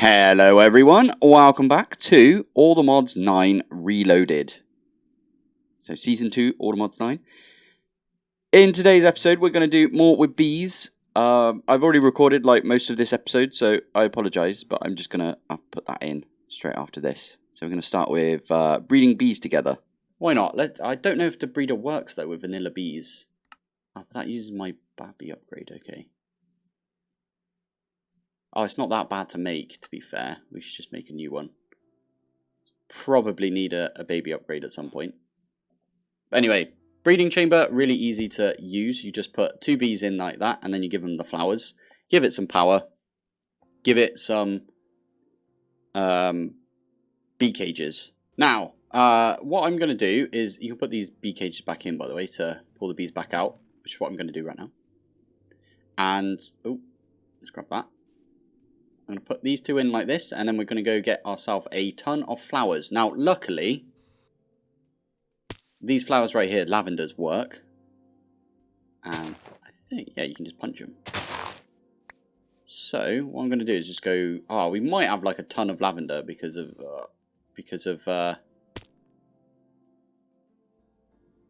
Hello everyone, welcome back to All the Mods 9 Reloaded. So Season 2, All the Mods 9. In today's episode, we're going to do more with bees. I've already recorded like most of this episode, so I apologise, but I'm just going to put that in straight after this. So we're going to start with breeding bees together. Why not? I don't know if the breeder works though with vanilla bees. Oh, but that uses my Babby upgrade, okay. Oh, it's not that bad to make, to be fair. We should just make a new one. Probably need a baby upgrade at some point. But anyway, breeding chamber, really easy to use. You just put 2 bees in like that, and then you give them the flowers. Give it some power. Give it some bee cages. Now, what I'm going to do is, you can put these bee cages back in, by the way, to pull the bees back out, which is what I'm going to do right now. And, oh, let's grab that. I'm going to put these 2 in like this, and then we're going to go get ourselves a ton of flowers. Now, luckily, these flowers right here, lavenders, work. And I think, yeah, you can just punch them. So, what I'm going to do is just go... Oh, we might have like a ton of lavender because of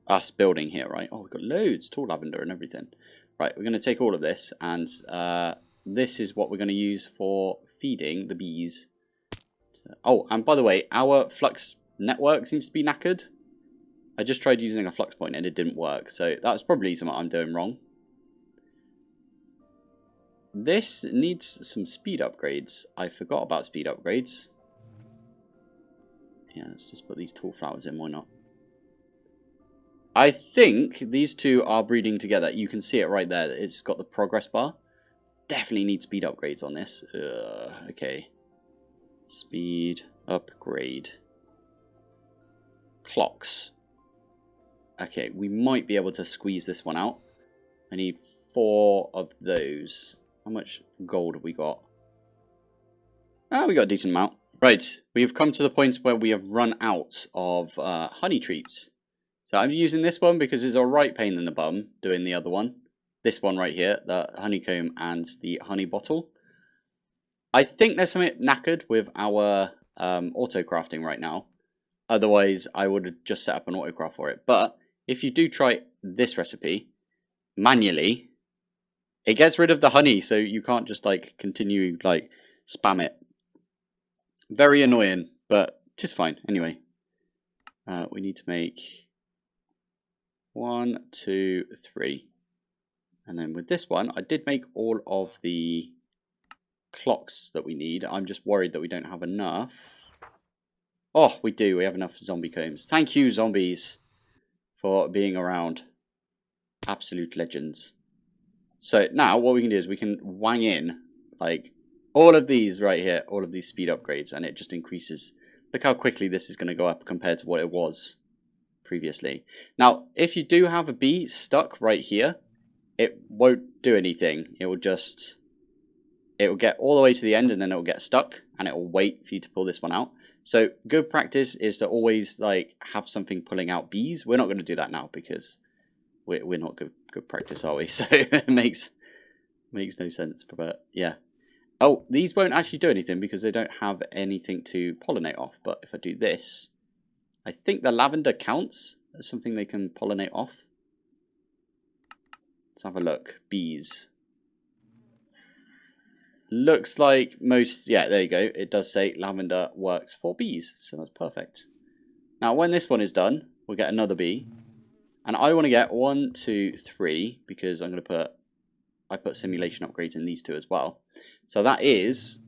us building here, right? Oh, we've got loads, tall lavender and everything. Right, we're going to take all of this, and this is what we're going to use for feeding the bees. Oh, and by the way, our flux network seems to be knackered. I just tried using a flux point and it didn't work, so that's probably something I'm doing wrong. This needs some speed upgrades. I forgot about speed upgrades. Yeah, let's just put these tall flowers in, why not? I think these 2 are breeding together. You can see it right there. It's got the progress bar. Definitely need speed upgrades on this. Okay. Speed upgrade. Clocks. Okay, we might be able to squeeze this one out. I need 4 of those. How much gold have we got? Ah, we got a decent amount. Right, we've come to the point where we have run out of honey treats. So I'm using this one because it's a right pain in the bum doing the other one. This one right here, the honeycomb and the honey bottle. I think there's something knackered with our auto crafting right now. Otherwise, I would have just set up an auto craft for it. But if you do try this recipe manually, it gets rid of the honey, so you can't just like continue like spam it. Very annoying, but just fine. Anyway, we need to make 1, 2, 3. And then with this one, I did make all of the clocks that we need. I'm just worried that we don't have enough. Oh, we do. We have enough zombie combs. Thank you, zombies, for being around. Absolute legends. So now what we can do is we can wang in like all of these right here, all of these speed upgrades, and it just increases. Look how quickly this is going to go up compared to what it was previously. Now, if you do have a bee stuck right here, it won't do anything. It will get all the way to the end and then it will get stuck and it will wait for you to pull this one out. So good practice is to always like have something pulling out bees. We're not going to do that now because we're not good practice, are we? So it makes no sense. But yeah. Oh, these won't actually do anything because they don't have anything to pollinate off. But if I do this, I think the lavender counts as something they can pollinate off. Let's have a look. Bees. Looks like most... Yeah, there you go. It does say lavender works for bees. So that's perfect. Now, when this one is done, we'll get another bee. And I want to get 1, 2, 3. Because I'm going to put... I put simulation upgrades in these 2 as well. So that is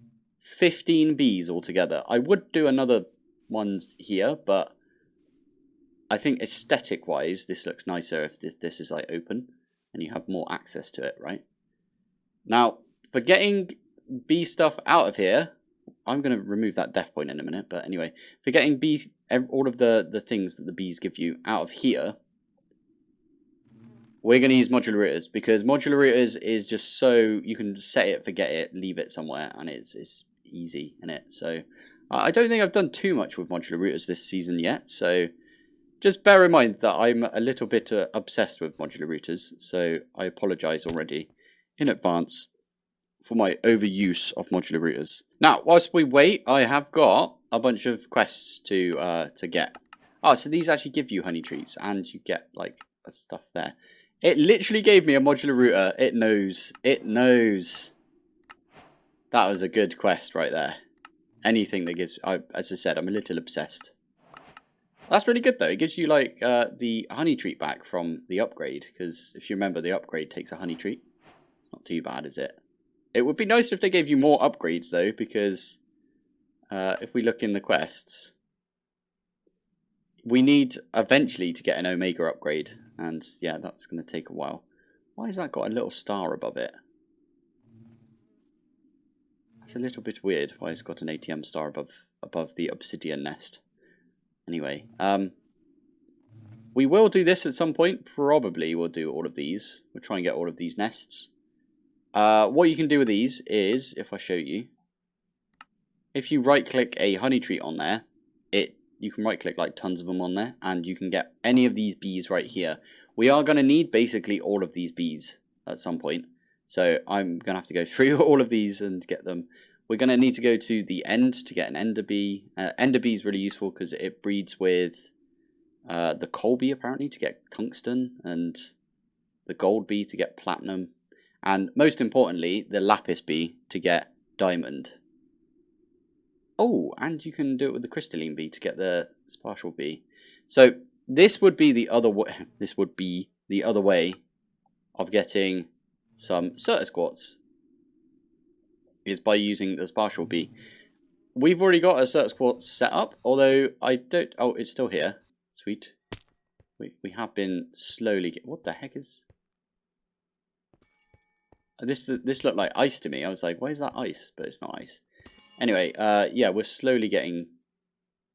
15 bees altogether. I would do another ones here, but I think aesthetic-wise, this looks nicer if this is like open. And you have more access to it, right? Now, for getting bee stuff out of here, I'm going to remove that death point in a minute. But anyway, for getting all of the things that the bees give you out of here, we're going to use modular routers. Because modular routers is just so, you can set it, forget it, leave it somewhere. And it's easy in it. So, I don't think I've done too much with modular routers this season yet. So... just bear in mind that I'm a little bit obsessed with modular routers, so I apologise already in advance for my overuse of modular routers. Now, whilst we wait, I have got a bunch of quests to get. Oh, so these actually give you honey treats, and you get like stuff there. It literally gave me a modular router. It knows. It knows. That was a good quest right there. Anything that gives, as I said, I'm a little obsessed. That's really good though. It gives you like the honey treat back from the upgrade, because if you remember, the upgrade takes a honey treat. Not too bad, is it? It would be nice if they gave you more upgrades though, because if we look in the quests, we need eventually to get an Omega upgrade, and yeah, that's going to take a while. Why has that got a little star above it? That's a little bit weird. Why it's got an ATM star above the obsidian nest. Anyway, we will do this at some point. Probably we'll do all of these. We'll try and get all of these nests. What you can do with these is, if I show you, if you right click a honey treat on there, you can right click like tons of them on there, and you can get any of these bees right here. We are going to need basically all of these bees at some point, so I'm going to have to go through all of these and get them. We're going to need to go to the end to get an ender bee. Ender bee is really useful because it breeds with the coal bee apparently to get tungsten, and the gold bee to get platinum, and most importantly the lapis bee to get diamond. Oh, and you can do it with the crystalline bee to get the spatial bee. So this would be the other way. This would be the other way of getting some Certus quartz, is by using the spatial bee. We've already got a Certus quartz set up, although I don't. Oh, it's still here. Sweet. We have been slowly. What the heck is this? This looked like ice to me. I was like, why is that ice? But it's not ice. Anyway, yeah, we're slowly getting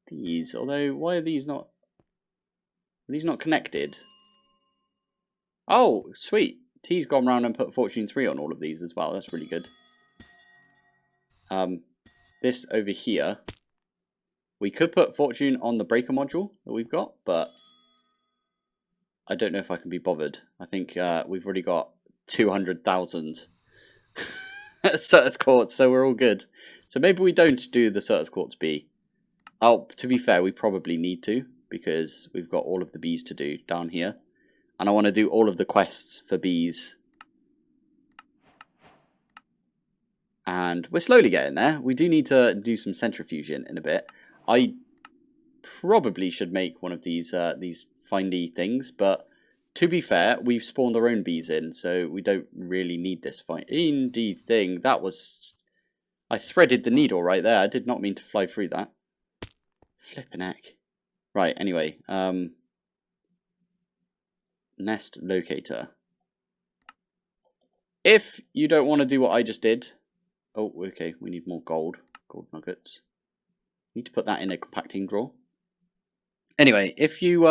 these. Although, why are these not? Are these not connected? Oh, sweet. T's gone round and put Fortune 3 on all of these as well. That's really good. This over here, we could put Fortune on the breaker module that we've got, but I don't know if I can be bothered. I think we've already got 200,000 Certus quartz, so we're all good. So maybe we don't do the Certus quartz bee. Oh, to be fair, we probably need to, because we've got all of the bees to do down here. And I want to do all of the quests for bees. And we're slowly getting there. We do need to do some centrifusion in a bit. I probably should make one of these findy things, but to be fair, we've spawned our own bees in, so we don't really need this indeed thing. That was... I threaded the needle right there. I did not mean to fly through that. Flippin' heck. Right, anyway. Nest locator. If you don't want to do what I just did... Oh, okay, we need more gold. Gold nuggets. Need to put that in a compacting drawer. Anyway, if you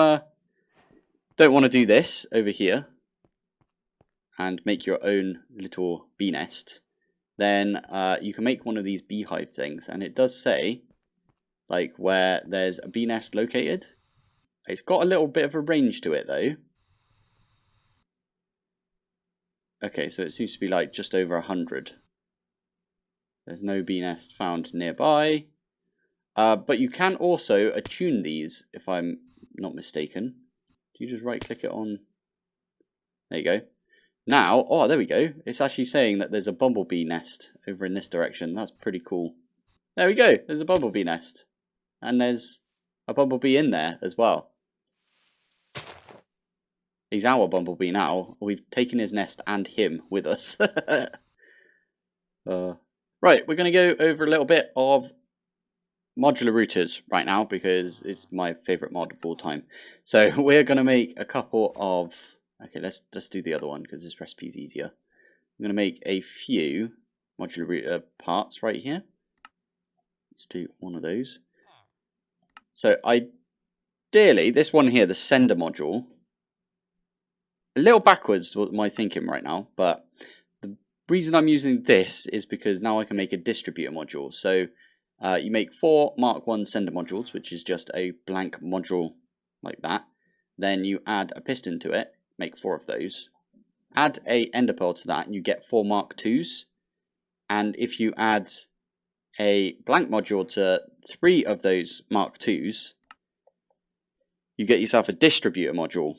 don't want to do this over here and make your own little bee nest, then you can make one of these beehive things. And it does say, like, where there's a bee nest located. It's got a little bit of a range to it, though. Okay, so it seems to be like just over 100. There's no bee nest found nearby. But you can also attune these, if I'm not mistaken. Do you just right click it on? There you go. Now, oh, there we go. It's actually saying that there's a bumblebee nest over in this direction. That's pretty cool. There we go. There's a bumblebee nest. And there's a bumblebee in there as well. He's our bumblebee now. We've taken his nest and him with us. Right, we're going to go over a little bit of modular routers right now, because it's my favourite mod of all time. So we're going to make a couple of... Okay, let's do the other one, because this recipe is easier. I'm going to make a few modular router parts right here. Let's do one of those. So ideally, this one here, the sender module, a little backwards with my thinking right now, but the reason I'm using this is because now I can make a distributor module. So you make 4 Mark 1 sender modules, which is just a blank module like that. Then you add a piston to it, make 4 of those. Add a ender pearl to that, and you get 4 Mark 2s. And if you add a blank module to 3 of those Mark IIs, you get yourself a distributor module.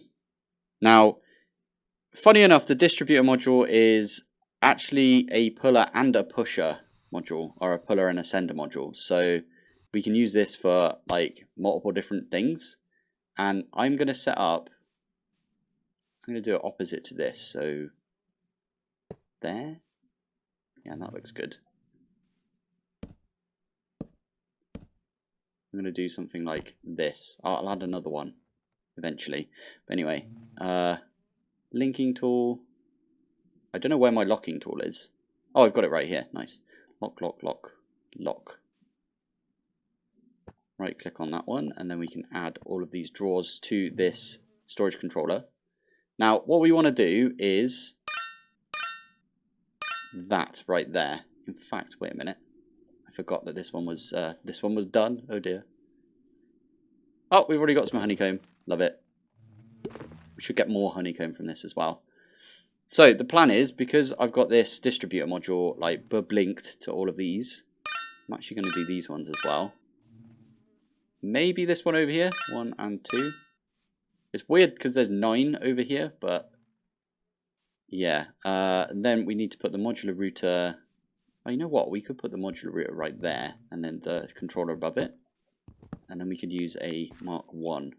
Now, funny enough, the distributor module is actually a puller and a pusher module, or a puller and a sender module. So we can use this for like multiple different things. And I'm going to set up, I'm going to do it opposite to this. So there. Yeah, that looks good. I'm going to do something like this. I'll add another one eventually. But anyway, linking tool. I don't know where my locking tool is. Oh, I've got it right here. Nice. Lock, lock, lock, lock. Right click on that one, and then we can add all of these drawers to this storage controller. Now, what we want to do is that right there. In fact, wait a minute. I forgot that this one was done. Oh dear. Oh, we've already got some honeycomb. Love it. We should get more honeycomb from this as well. So the plan is, because I've got this distributor module like linked to all of these, I'm actually going to do these ones as well. Maybe this one over here, 1 and 2. It's weird because there's 9 over here, but yeah. Then we need to put the modular router. Oh, you know what? We could put the modular router right there, and then the controller above it, and then we could use a Mark 1.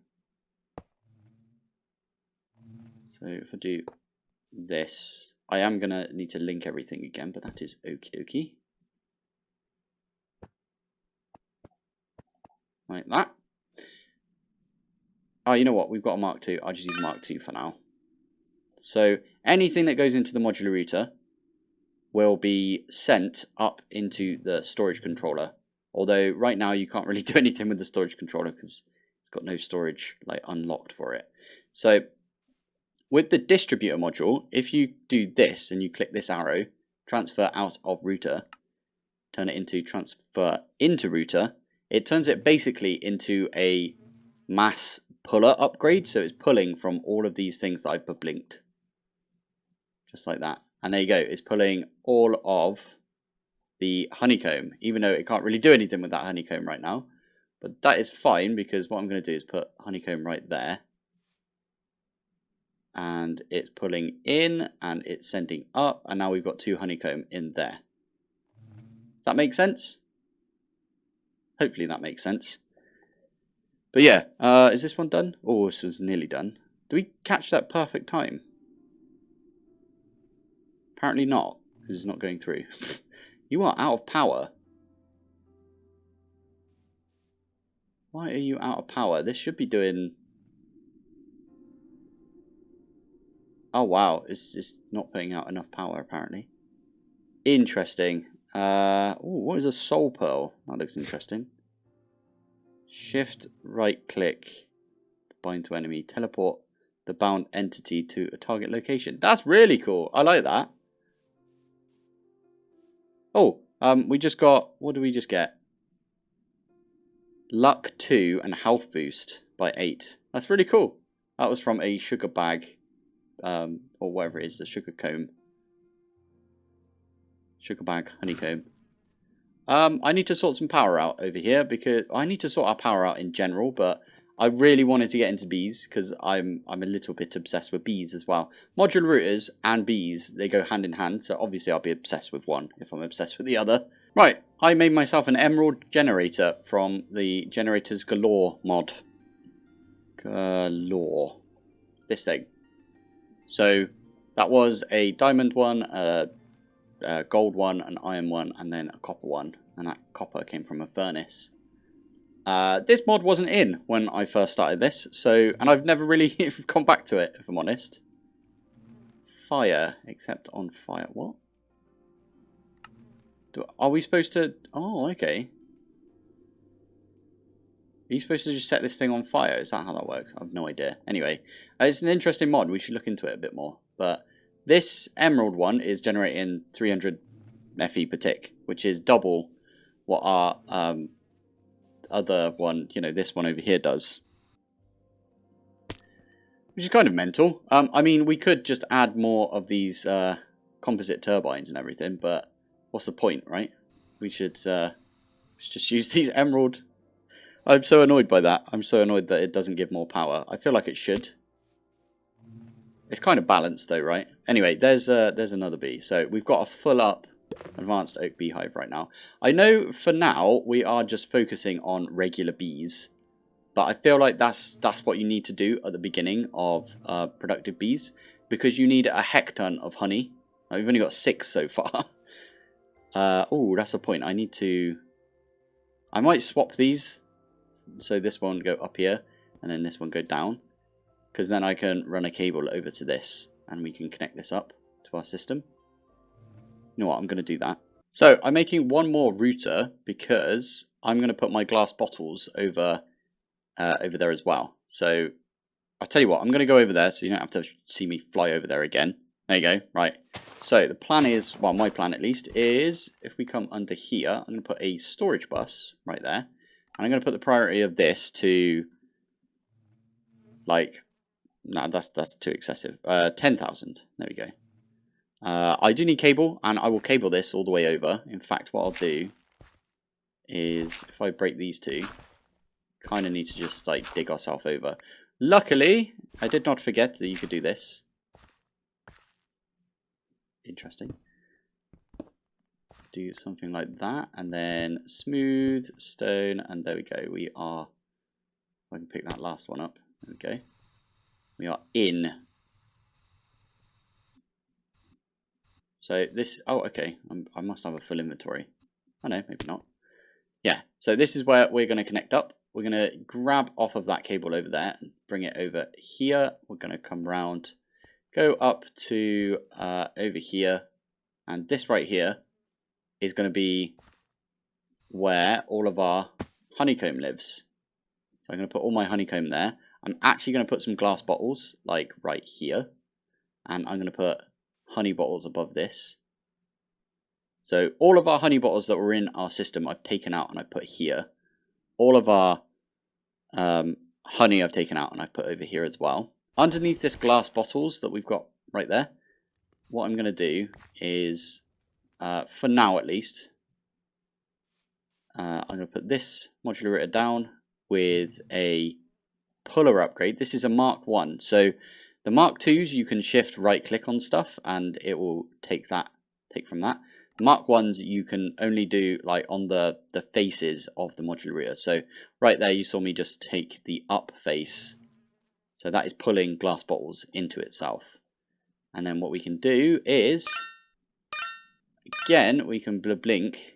So if I do this, I am gonna need to link everything again, but that is okie dokie. Like that. Oh, you know what? We've got a Mark II. I'll just use Mark II for now. So anything that goes into the modular router will be sent up into the storage controller. Although right now you can't really do anything with the storage controller because it's got no storage like unlocked for it. So with the distributor module, if you do this and you click this arrow, transfer out of router, turn it into transfer into router, it turns it basically into a mass puller upgrade. So it's pulling from all of these things that I've blinked. Just like that. And there you go. It's pulling all of the honeycomb, even though it can't really do anything with that honeycomb right now. But that is fine, because what I'm going to do is put honeycomb right there. And it's pulling in and it's sending up. And now we've got 2 honeycomb in there. Does that make sense? Hopefully that makes sense. But yeah, is this one done? Oh, this was nearly done. Do we catch that perfect time? Apparently not, because it's not going through. You are out of power. Why are you out of power? This should be doing... Oh wow, it's not putting out enough power apparently. Interesting. Oh, what is a soul pearl? That looks interesting. Shift right click, bind to enemy, teleport the bound entity to a target location. That's really cool. I like that. Oh, we just got, what did we just get? Luck 2 and health boost by 8. That's really cool. That was from a sugar bag, or whatever it is, the sugar comb. Sugar bag, honeycomb. I need to sort some power out over here, because I need to sort our power out in general, but I really wanted to get into bees because I'm a little bit obsessed with bees as well. Modular routers and bees, they go hand in hand, so obviously I'll be obsessed with one if I'm obsessed with the other. Right, I made myself an emerald generator from the Generators Galore mod. Galore. This thing. So that was a diamond one, a gold one, an iron one, and then a copper one. And that copper came from a furnace. This mod wasn't in when I first started this, so, and I've never really gone back to it, if I'm honest. Fire, except on fire. What? Are we supposed to... Oh, okay. Are you supposed to just set this thing on fire? Is that how that works? I have no idea. Anyway, it's an interesting mod. We should look into it a bit more. But this emerald one is generating 300 FE per tick, which is double what our other one, you know, this one over here does. Which is kind of mental. I mean, we could just add more of these composite turbines and everything, but what's the point, right? We should just use these emerald. I'm so annoyed by that. I'm so annoyed that it doesn't give more power. I feel like it should. It's kind of balanced though, right? Anyway, there's another bee. So we've got a full up advanced oak beehive right now. I know for now we are just focusing on regular bees, but I feel like that's what you need to do at the beginning of productive bees, because you need a hecton of honey. We've only got 6 so far. Oh, that's a point. I might swap these. So this one go up here, and then this one go down. Because then I can run a cable over to this, and we can connect this up to our system. You know what, I'm going to do that. So I'm making one more router, because I'm going to put my glass bottles over there as well. So I'll tell you what, I'm going to go over there, so you don't have to see me fly over there again. There you go, right. So the plan is, well, my plan at least, is if we come under here, I'm going to put a storage bus right there. And I'm going to put the priority of this to, like, no, that's too excessive. 10,000. There we go. I do need cable, and I will cable this all the way over. In fact, what I'll do is, if I break these two, kind of need to just like dig ourselves over. Luckily, I did not forget that you could do this. Interesting. Do something like that, and then smooth stone, and there we go. We are. I can pick that last one up. There we go. We are in. So this. Oh, okay. I must have a full inventory. Oh no, maybe not. Yeah. So this is where we're going to connect up. We're going to grab off of that cable over there and bring it over here. We're going to come round, go up to over here, and this right here is going to be where all of our honeycomb lives. So I'm going to put all my honeycomb there. I'm actually going to put some glass bottles like right here, and I'm going to put honey bottles above this. So all of our honey bottles that were in our system I've taken out and I put here. All of our honey I've taken out and I've put over here as well. Underneath this glass bottles that we've got right there, what I'm going to do is, for now at least, I'm going to put this modular router down with a puller upgrade. This is a Mark 1. So the Mark 2s you can shift right click on stuff and it will take from that. Mark 1s you can only do like on the faces of the modular router. So right there you saw me just take the up face. So that is pulling glass bottles into itself. And then what we can do is, again, we can blink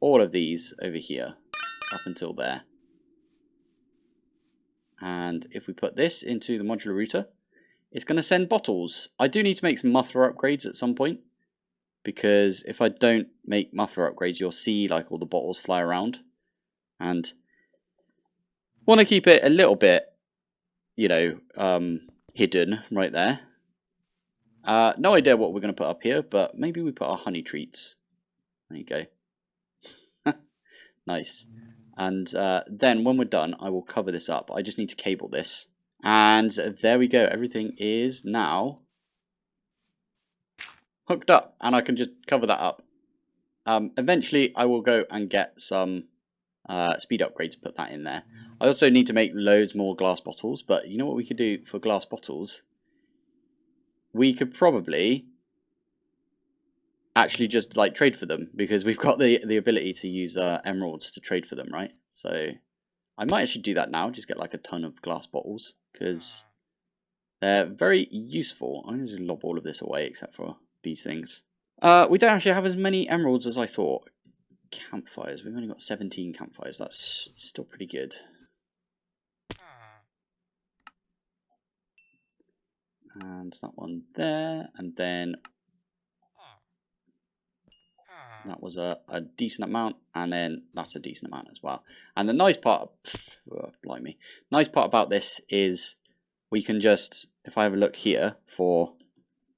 all of these over here up until there. And if we put this into the modular router, it's going to send bottles. I do need to make some muffler upgrades at some point, because if I don't make muffler upgrades, you'll see like all the bottles fly around. And want to keep it a little bit, you know, hidden right there. No idea what we're going to put up here, but maybe we put our honey treats. There you go. Nice. And then when we're done, I will cover this up. I just need to cable this. And there we go. Everything is now hooked up, and I can just cover that up. Eventually, I will go and get some speed upgrades to put that in there. I also need to make loads more glass bottles, but you know what we could do for glass bottles? We could probably actually just like trade for them, because we've got the ability to use emeralds to trade for them, right? So I might actually do that now, just get like a ton of glass bottles, because they're very useful. I'm going to just lob all of this away except for these things. We don't actually have as many emeralds as I thought. Campfires, we've only got 17 campfires. That's still pretty good. And that one there, and then that was a decent amount, and then that's a decent amount as well. And the nice part, blimey, nice part about this is we can just, if I have a look here for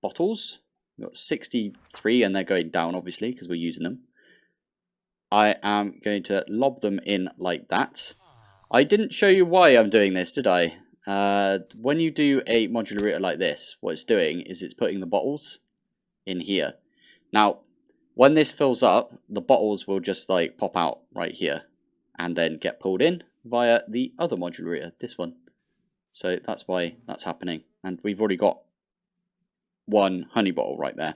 bottles, we've got 63, and they're going down obviously because we're using them. I am going to lob them in like that. I didn't show you why I'm doing this, did I? When you do a modular router like this, what it's doing is it's putting the bottles in here. Now, When this fills up, the bottles will just like pop out right here and then get pulled in via the other modular, this one. So that's why that's happening. And we've already got one honey bottle right there.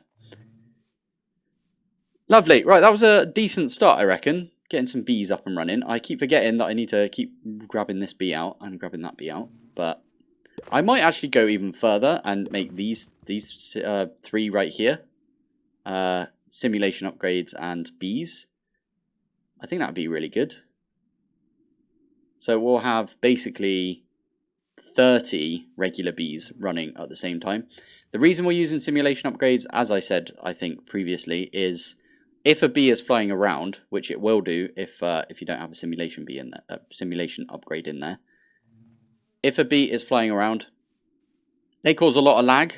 Lovely. Right, that was a decent start, I reckon. Getting some bees up and running. I keep forgetting that I need to keep grabbing this bee out and grabbing that bee out. But I might actually go even further and make these three right here. Simulation upgrades and bees. I think that would be really good. So we'll have basically 30 regular bees running at the same time. The reason we're using simulation upgrades, as I said, I think previously, is if a bee is flying around, which it will do if you don't have a simulation bee in there, a simulation upgrade in there. If a bee is flying around, they cause a lot of lag.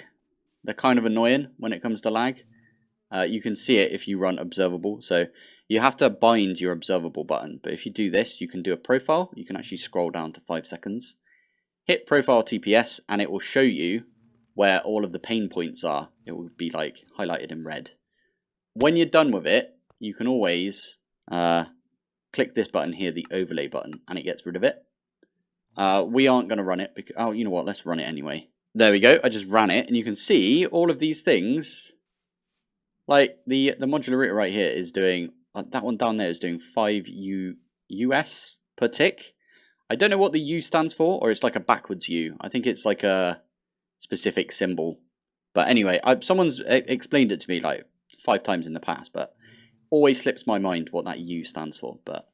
They're kind of annoying when it comes to lag. You can see it if you run observable. So you have to bind your observable button. But if you do this, you can do a profile. You can actually scroll down to 5 seconds. Hit profile TPS and it will show you where all of the pain points are. It will be like highlighted in red. When you're done with it, you can always click this button here, the overlay button, and it gets rid of it. We aren't going to run it because, oh, you know what? Let's run it anyway. There we go. I just ran it, and you can see all of these things. Like the modular router right here is doing that one down there is doing 5 US per tick. I don't know what the U stands for, or it's like a backwards U. I think it's like a specific symbol. But anyway, someone's explained it to me like 5 times in the past, but always slips my mind what that U stands for. But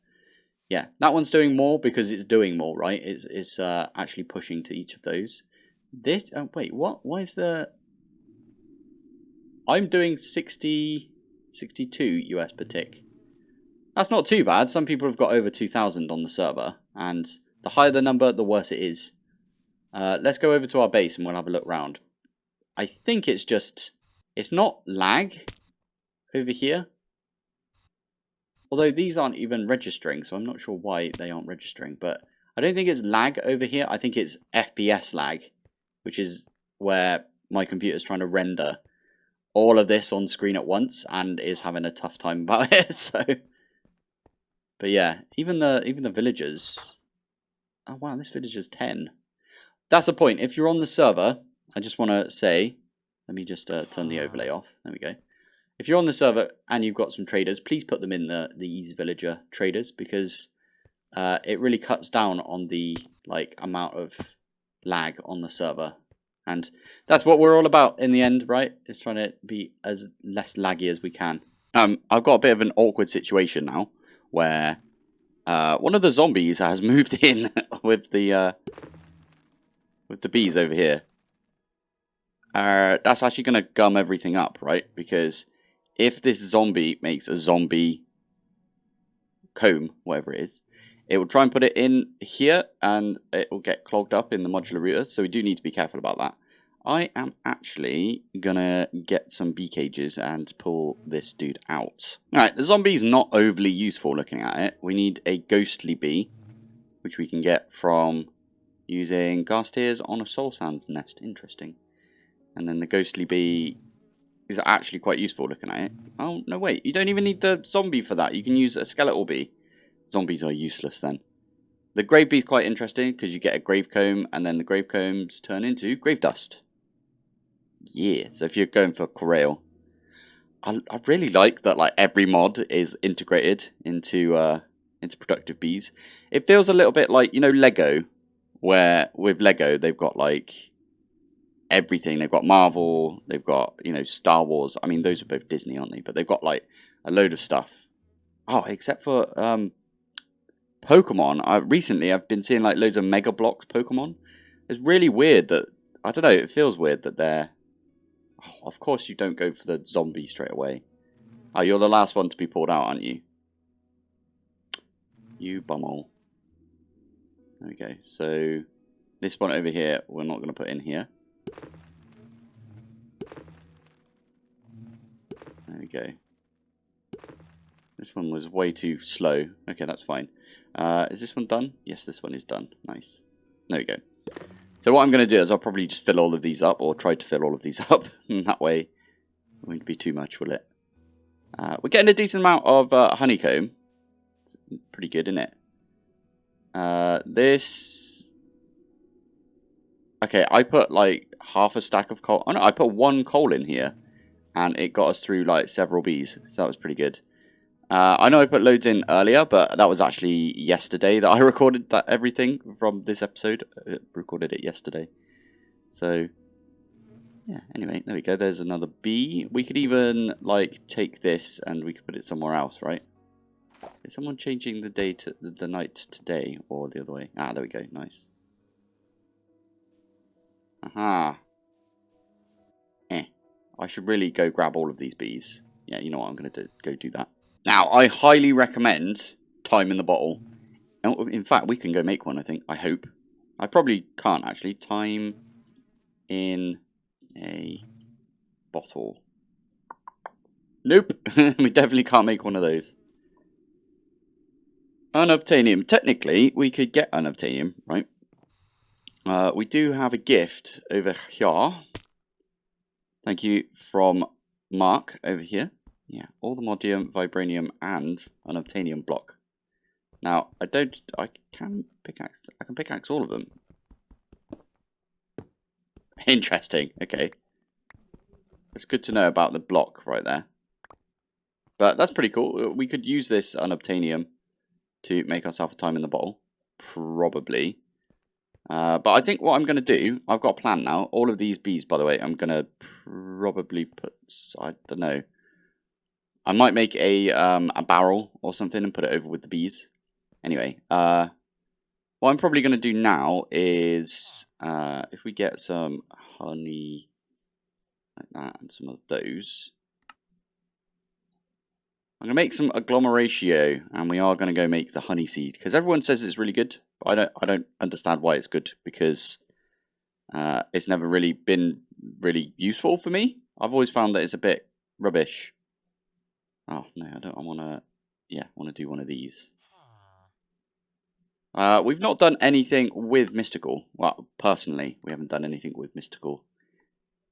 yeah, that one's doing more because it's doing more, right? It's actually pushing to each of those. This wait, what? Why is the? I'm doing 62 US per tick. That's not too bad. Some people have got over 2,000 on the server, and the higher the number, the worse it is. Let's go over to our base and we'll have a look round. I think it's just, it's not lag over here. Although these aren't even registering, so I'm not sure why they aren't registering. But I don't think it's lag over here. I think it's FPS lag, which is where my computer's trying to render all of this on screen at once and is having a tough time about it. So, but yeah, even the villagers. Oh wow, this villager's 10. That's the point. If you're on the server, I just want to say, let me just turn the overlay off. There we go. If you're on the server and you've got some traders, please put them in the easy villager traders, because it really cuts down on the amount of lag on the server. And that's what we're all about in the end, right? Is trying to be as less laggy as we can. I've got a bit of an awkward situation now where one of the zombies has moved in with the bees over here. That's actually going to gum everything up, right? Because if this zombie makes a zombie comb, whatever it is, it will try and put it in here and it will get clogged up in the modular router. So we do need to be careful about that. I am actually going to get some bee cages and pull this dude out. Alright, the zombie's not overly useful looking at it. We need a ghostly bee, which we can get from using gas tears on a soul sand's nest. Interesting. And then the ghostly bee is actually quite useful looking at it. Oh, no, wait. You don't even need the zombie for that. You can use a skeletal bee. Zombies are useless then. The grave bee is quite interesting because you get a grave comb and then the grave combs turn into grave dust. Yeah, so if you're going for Corral, I really like that every mod is integrated into productive bees. It feels a little bit like, you know, Lego, where with Lego they've got everything. They've got Marvel, they've got, you know, Star Wars. I mean, those are both Disney, aren't they? But they've got a load of stuff. Oh, except for Pokemon. Recently I've been seeing loads of Mega Bloks Pokemon. It's really weird that, I don't know, it feels weird that they're... Oh, of course you don't go for the zombie straight away. Oh, you're the last one to be pulled out, aren't you? You bumhole. There we go. So this one over here, we're not going to put in here. There we go. This one was way too slow. Okay, that's fine. Is this one done? Yes, this one is done. Nice. There we go. So what I'm going to do is I'll probably just fill all of these up, or try to fill all of these up. That way it won't be too much, will it? We're getting a decent amount of honeycomb. It's pretty good, isn't it? This... Okay, I put like half a stack of coal. Oh no, I put 1 coal in here. And it got us through like several bees. So that was pretty good. I know I put loads in earlier, but that was actually yesterday that I recorded that everything from this episode. I recorded it yesterday. So, yeah, anyway, there we go. There's another bee. We could even, like, take this and we could put it somewhere else, right? Is someone changing the day to the night today or the other way? Ah, there we go. Nice. Aha. I should really go grab all of these bees. Yeah, you know what? I'm going to go do that. Now, I highly recommend time in the bottle. In fact, we can go make one, I think. I hope. I probably can't, actually. Time in a bottle. Nope. We definitely can't make one of those. Unobtainium. Technically, we could get unobtainium, right? We do have a gift over here. Thank you from Mark over here. Yeah, all the modium, vibranium, and unobtainium block. Now, I can pickaxe all of them. Interesting, okay. It's good to know about the block right there. But that's pretty cool. We could use this unobtainium to make ourselves a time in the bottle. Probably. But I think what I'm going to do, I've got a plan now. All of these bees, by the way, I'm going to probably put, I don't know. I might make a barrel or something and put it over with the bees. Anyway, what I'm probably going to do now is, if we get some honey like that and some of those, I'm going to make some agglomeratio, and we are going to go make the honey seed because everyone says it's really good. But I don't understand why it's good because it's never really been really useful for me. I've always found that it's a bit rubbish. Oh no, I don't. I want to. Yeah, I want to do one of these. We've not done anything with Mystical. Well, personally, we haven't done anything with Mystical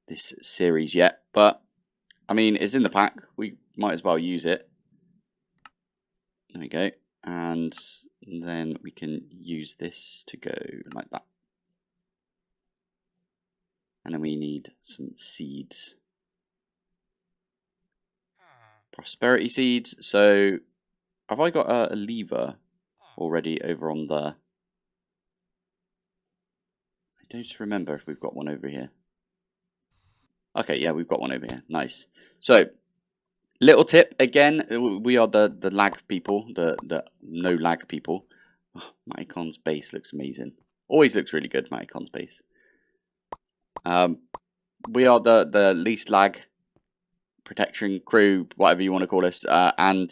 this series yet. But, I mean, it's in the pack. We might as well use it. There we go. And then we can use this to go like that. And then we need some seeds. Prosperity seeds. So, have I got a lever already over on the... I don't remember if we've got one over here. Okay, yeah, we've got one over here. Nice. So, little tip, again, we are the lag people, the no lag people. Oh, Maticon's base looks amazing. Always looks really good, Maticon's base. We are the least lag protection crew, whatever you want to call us. And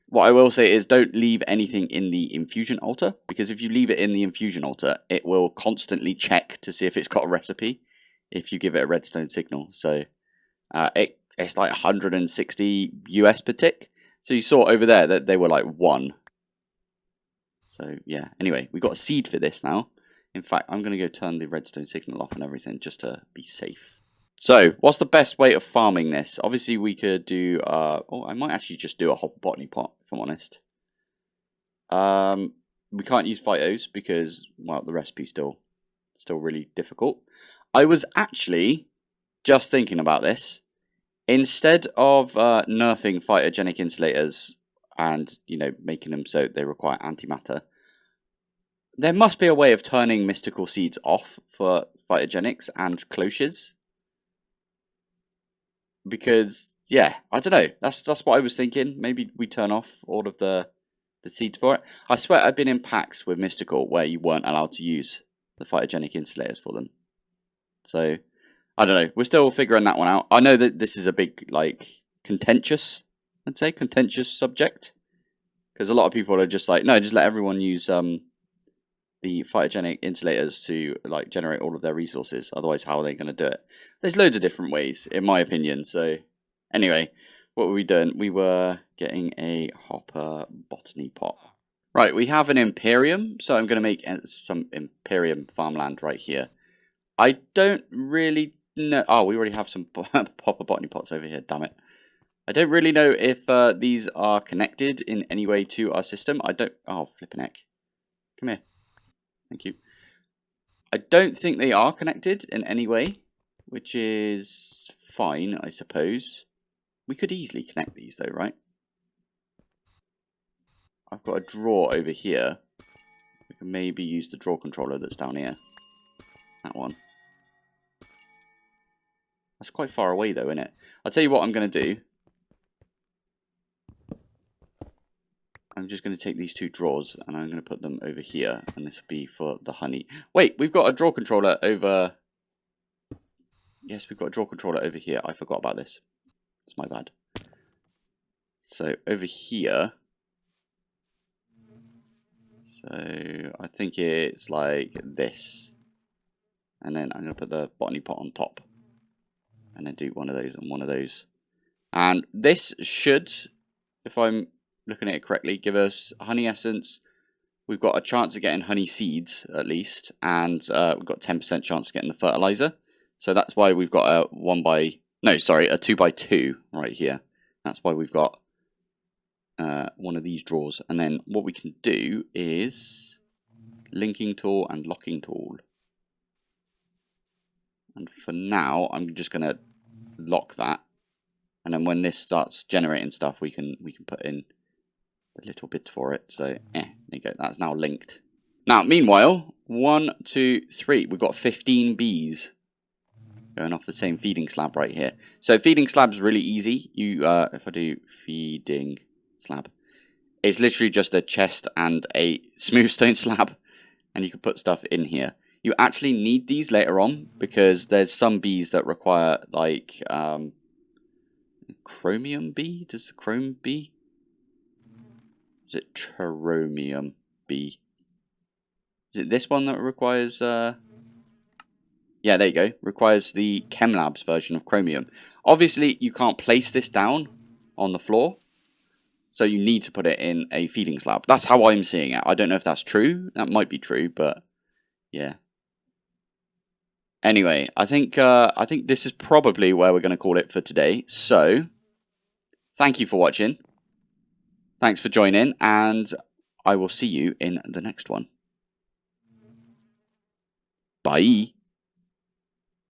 what I will say is don't leave anything in the infusion altar, because if you leave it in the infusion altar, it will constantly check to see if it's got a recipe if you give it a redstone signal. So it's like 160 US per tick. So you saw over there that they were like 1. So yeah, anyway, we got a seed for this now. In fact, I'm going to go turn the redstone signal off and everything just to be safe. So, what's the best way of farming this? Obviously, we could do... I might actually just do a hopper botany pot, if I'm honest. We can't use phytos because, well, the recipe's still really difficult. I was actually just thinking about this. Instead of nerfing phytogenic insulators and, you know, making them so they require antimatter, there must be a way of turning mystical seeds off for phytogenics and cloches. Because, yeah, I don't know. That's what I was thinking. Maybe we turn off all of the seeds for it. I swear I've been in packs with Mystical where you weren't allowed to use the phytogenic insulators for them. So, I don't know. We're still figuring that one out. I know that this is a big, like, contentious subject. Because a lot of people are just like, no, just let everyone use the phytogenic insulators to like generate all of their resources. Otherwise, how are they going to do it? There's loads of different ways, in my opinion. So, anyway, what were we doing? We were getting a hopper botany pot. Right, we have an Imperium, so I'm going to make some Imperium farmland right here. I don't really know... Oh, we already have some hopper botany pots over here, damn it. I don't really know if these are connected in any way to our system. I don't... Oh, flipping heck. Come here. Thank you. I don't think they are connected in any way, which is fine, I suppose. We could easily connect these though, right? I've got a drawer over here. We can maybe use the drawer controller that's down here. That one. That's quite far away though, isn't it? I'll tell you what I'm going to do. I'm just going to take these two drawers and I'm going to put them over here. And this will be for the honey. Wait, we've got a drawer controller over... Yes, we've got a drawer controller over here. I forgot about this. It's my bad. So over here... So I think it's like this. And then I'm going to put the botany pot on top. And then do one of those and one of those. And this should, if I'm looking at it correctly, give us honey essence. We've got a chance of getting honey seeds at least. And we've got 10% chance of getting the fertilizer. So that's why we've got a 2x2 right here. That's why we've got one of these drawers. And then what we can do is linking tool and locking tool. And for now, I'm just going to lock that. And then when this starts generating stuff, we can put in a little bit for it. So, there you go. That's now linked. Now, meanwhile, 1, 2, 3. We've got 15 bees going off the same feeding slab right here. So feeding slab is really easy. You, if I do feeding slab, it's literally just a chest and a smooth stone slab, and you can put stuff in here. You actually need these later on because there's some bees that require like chromium bee. Does the chrome bee? Is it chromium bee? Is it this one that requires? Yeah, there you go. Requires the ChemLabs version of chromium. Obviously, you can't place this down on the floor. So you need to put it in a feeding slab. That's how I'm seeing it. I don't know if that's true. That might be true, but yeah. Anyway, I think this is probably where we're going to call it for today. So, thank you for watching. Thanks for joining, and I will see you in the next one. Bye.